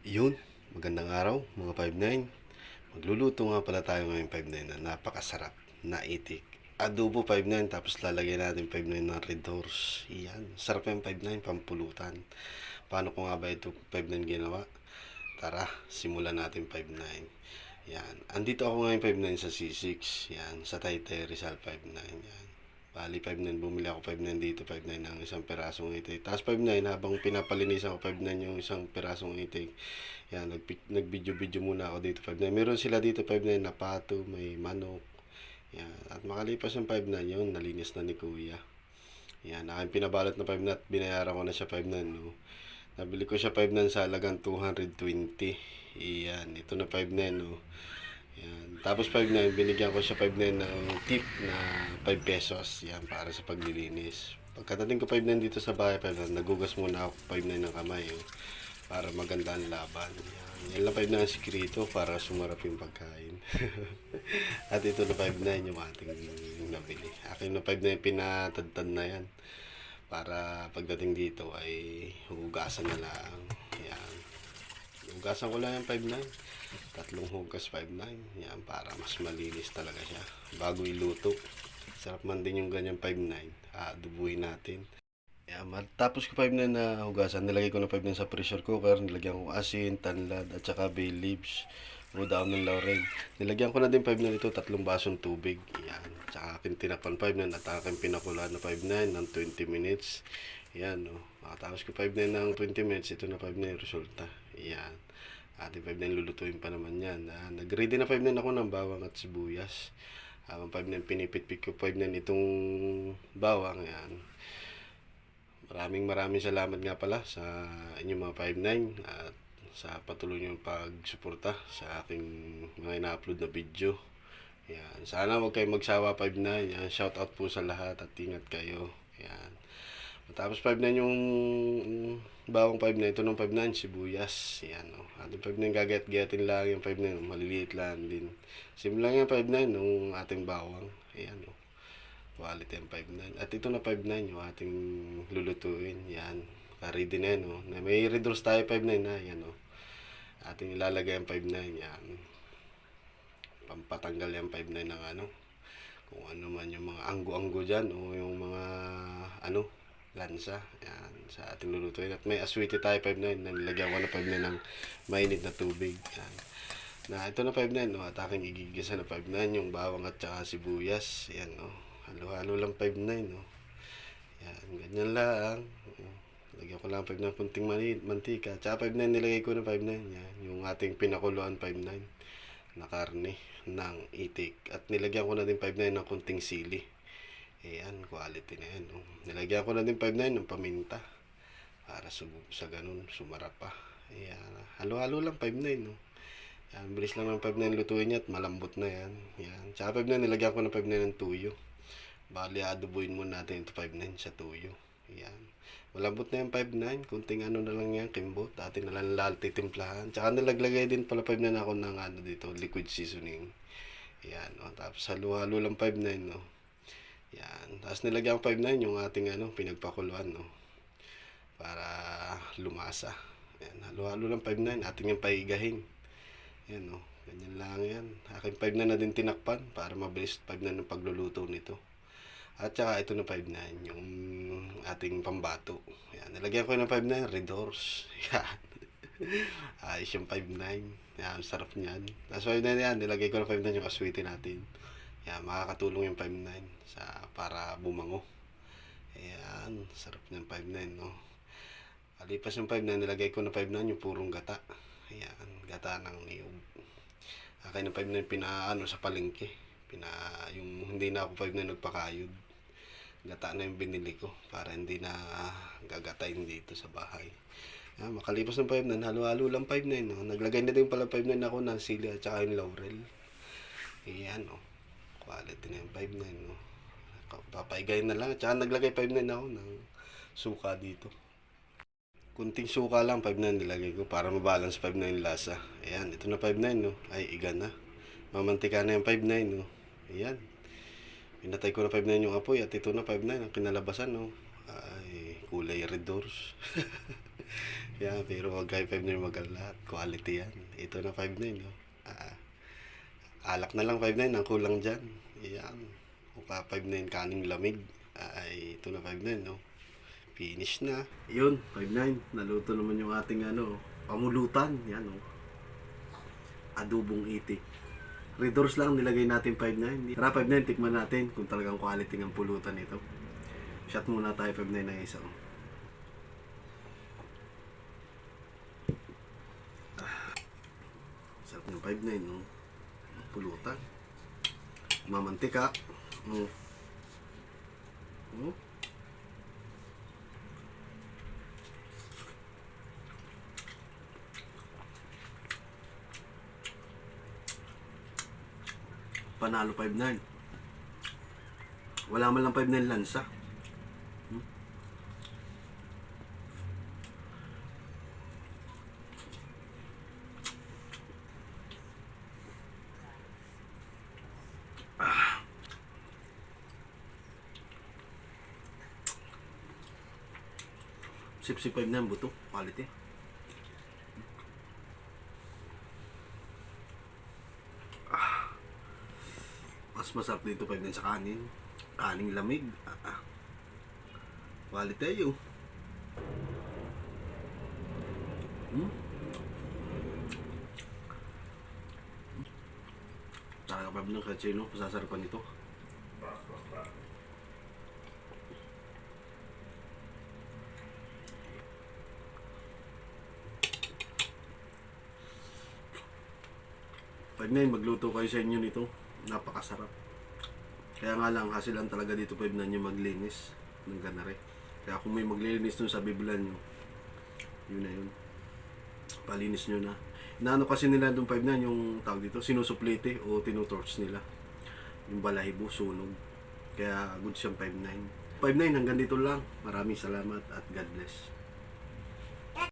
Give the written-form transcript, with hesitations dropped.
Yun, magandang araw mga 5-9. Magluluto nga pala tayo ngayong 5-9 na napakasarap na itik. Adobo 5-9 tapos lalagyan natin 5-9 ng Red Horse. Iyan, sarap yung 5-9 pampulutan. Paano ko nga ba ito 5-9 ginawa? Tara, simulan natin 5-9. Yan, andito ako ngayon 5-9 sa C6. Yan, sa Taytay Rizal 5-9. Yan. Bali 5-9, bumili ako 5-9 dito, 5-9 ng isang perasong itik. Tapos 5-9, habang pinapalinisan ko 5-9 yung isang perasong itik. Yan, nag-video-video muna ako dito 5-9. Meron sila dito 5-9 na pato, may manok. Yan, at makalipas yung 5-9 yun, nalinis na ni Kuya. Yan, aking pinabalot na 5-9 at binayaran ko na siya 5-9, no. Nabili ko siya 5-9 sa halagang 220. Yan, ito na 5-9, no. Yan. Tapos 5-9, binigyan ko siya 5-9 ng tip na 5 pesos. Yan, para sa paglilinis. Pagkatating ko 5-9 dito sa bahay, 5-9, nagugas muna ako 5-9 ng kamay. Para maganda ang laban. Yan lang 5-9 ang sikrito para sumarap yung pagkain. At ito na 5-9 yung ating nabili. Akin na 5-9 pinatadtad na yan. Para pagdating dito ay hugasan na lang. Yan. Hugasan ko lang yung 5-9. Tatlong hugas 5-9. Yan, para mas malinis talaga siya. Bago iluto. Sarap man din yung ganyan 5-9. Dubuhin natin. Yan, tapos ko 5-9 na hugasan. Nilagay ko na 5-9 sa pressure cooker. Nilagyan ko asin, tanlad, at saka bay leaves. Daon ng laurel. Nilagyan ko na din 5-9 ito. 3 basong tubig. Yan. Tsaka akin tinakpan 5-9 at akin pinakulaan na 5-9 ng 20 minutes. Yan, no. Makatapos ko 5-9 ng 20 minutes. Ito na 5-9 resulta. Yan. Ating 5-9 lulutuin pa naman yan. Nag-ready na 5-9 ako ng bawang at sibuyas. Habang 5-9 pinipit-pit ko 5-9 itong bawang. Yan. Maraming salamat nga pala sa inyong mga 5-9 at sa patuloy niyong pagsuporta sa aking mga ina-upload na video. Yan. Sana huwag kayong magsawa 5-9. Yan. Shout out po sa lahat at ingat kayo. Yan. Tapos 5-9 yung bawang 5-9. Ito ng 5-9 sibuyas. Yan. O. Ating 5-9 gagat-gatin lang yung 5-9. Maliliit lang din. Simple lang yung 5-9 ng ating bawang. Ayan o. Quality ang 5-9. At ito na 5-9 yung ating lulutuin. Yan. Ready na yan o. May reduce tayo 5-9 na. Yan o. Ating ilalagay ang 5-9. Yan. Pampatanggal yung 5-9 ng ano. Kung ano man yung mga anggo-anggo dyan o yung mga ano lansa. Yan. Sa ating lulutuin. At may aswiti tayo 5-9. Nilagyan ko na 5-9 ng mainit na tubig. Yan. Na ito na 5-9 no. At aking igigisa na 5-9 yung bawang at saka sibuyas. Yan no. Halo-halo lang 5-9 no. Yan. Ganyan lang. Lagyan ko lang 5-9 kunting mantika. Tsaka 5-9 nilagay ko na 5-9. Yan. Yung ating pinakuluan 5-9 na karne ng itik. At nilagyan ko na din 5-9 ng kunting sili. Ayan, quality na yan. No? Nilagyan ko na din 5-9 ng paminta. Para sa ganun, sumarap pa. Ayan, halo-halo lang 5-9. No? Ayan, bilis lang ng 5-9 lutuin niya at malambot na yan. Ayan. Tsaka 5-9 nilagyan ko ng 5-9 ng tuyo. Bali, adobuin muna natin ito 5-9 sa tuyo. Ayan. Malambot na yung 5-9. Kunting ano na lang yan, kimbot. Atin na lang titimplahan. Tsaka nalaglagay din pala 5-9 ako ng ano dito, liquid seasoning. Ayan. No? Tapos halo-halo lang 5-9. No? Ayan. Tapos nilagyan ko 5-9 yung ating ano, pinagpakuluan. No? Para lumasa. Ayan. Halo-halo lang 5-9. Ating yung paigahin. Ayan. No? Ganyan lang yan. Akin 5-9 na din tinakpan para mabilis 5-9 ng pagluluto nito. At saka ito na 5-9, yung ating pambato. Yan, nilagyan ko ng 5-9, Red Horse. Yan. Ayos yung 5-9. Yan, sarap niyan. Tapos 5-9 yan, nilagay ko ng 5-9 yung aswiti natin. Yan, makakatulong yung 5-9 para bumango. Ayan, sarap niyan 5-9, no? Alipas yung 5-9, nilagay ko ng 5-9 yung purong gata. Ayan, gata ng niyog. Akin ng 5-9 pinaano sa palengke. Yung hindi na ako 5-9 nagpakayod. Gata na yung binili ko para hindi na gagatayin dito sa bahay. Yan, makalipas ng 5-9, halo-halo lang 5-9. No? Naglagay na din pala 5-9 ako ng sili at saka yung laurel. Ayan, no? Quality na yung 5-9. No? Papaigay na lang. At saka naglagay 5-9 ako ng suka dito. Kunting suka lang 5-9 nilagay ko para mabalance 5-9 lasa. Ayan, ito na 5-9. No? Ay, iga na. Mamantika na yung 5-9. No? Ayan. Pinatay ko na 5-9 yung apoy at ito na 5-9 ang kinalabasan, no? Ay, kulay red doors. Yan, pero wag kayo 5'9" mag-alala. Quality yan. Ito na 5'9", no? Alak na lang 5'9", ang kulang dyan. Yan. O ka 5'9" kaning lamig. Ay, ito na 5'9", no? Finish na. Yun, 5'9". Naluto naman yung ating pamulutan. Yan, no? Adobong itik. Red Doors lang nilagay natin 5'9". Tara 5'9", tikman natin kung talagang quality ng pulutan ito. Shot muna tayo 5'9" na isa. Sarap ng 5'9", no? Pulutan. Mamantika. Mm. Mm. Panalo 5'9". Wala man lang 5'9" lansa. Hmm? Sipsip 5'9" buto. Quality. Mas masarap dito 5'9" sa kanin. Kaning lamig. Quality yun. Talaga pa ng kachino. Pasasarapan nito. Pag na magluto kayo sa inyo nito, napakasarap. Kaya nga lang, hasilan talaga dito 5'9" yung maglinis ng ganare. Kaya kung may maglinis dun sa bibilan nyo, yun na yun. Palinis nyo na. Inaano kasi nila dun 5'9", yung tawag dito, sinusuplite o tinutorch nila. Yung balahibo, sunog. Kaya good siyang 5'9". 5'9", hanggang dito lang. Maraming salamat at God bless.